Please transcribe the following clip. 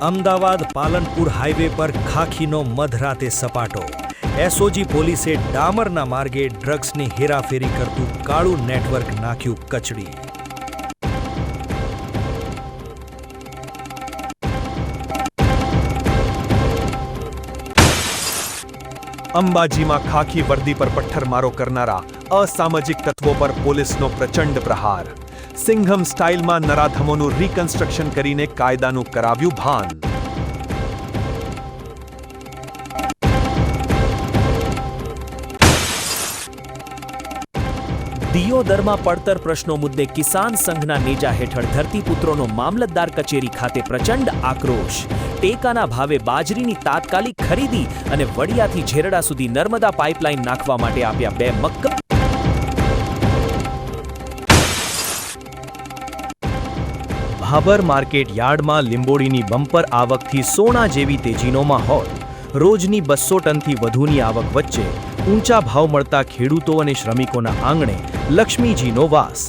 Ahmedabad Palanpur highway પર ખાખીનો મધરાતે સપાટો. SOG પોલીસે ડામરના માર્ગે ડ્રગ્સની હેરાફેરી કરતું કાળું નેટવર્ક નાખ્યું કચડી. અંબાજીમાં ખાખી વર્દી પર પથ્થરમારો કરનારા અસામાજિક તત્વો પર પોલીસનો પ્રચંડ પ્રહાર. સિંઘમ સ્ટાઇલમાં નરાધમોનું રિકન્સ્ટ્રક્શન કરીને કાયદાનું કરાવ્યું ભાન. દિયોદરમાં પડતર પ્રશ્નો મુદ્દે કિસાન સંઘના નેજા હેઠળ ધરતીપુત્રોનો મામલતદાર કચેરી ખાતે પ્રચંડ આક્રોશ. ટેકાના ભાવે બાજરીની તાત્કાલિક ખરીદી અને વડિયાથી ઝેરડા સુધી નર્મદા પાઇપલાઇન નાખવા માટે આપ્યા 2 મક્કમ. ભાબર માર્કેટ યાર્ડમાં લીંબોડીની બમ્પર આવકથી સોના જેવી તેજીનો માહોલ. રોજની 200 ટનથી વધુની આવક વચ્ચે ઊંચા ભાવ મળતા ખેડૂતો અને શ્રમિકોના આંગણે લક્ષ્મીજીનો વાસ.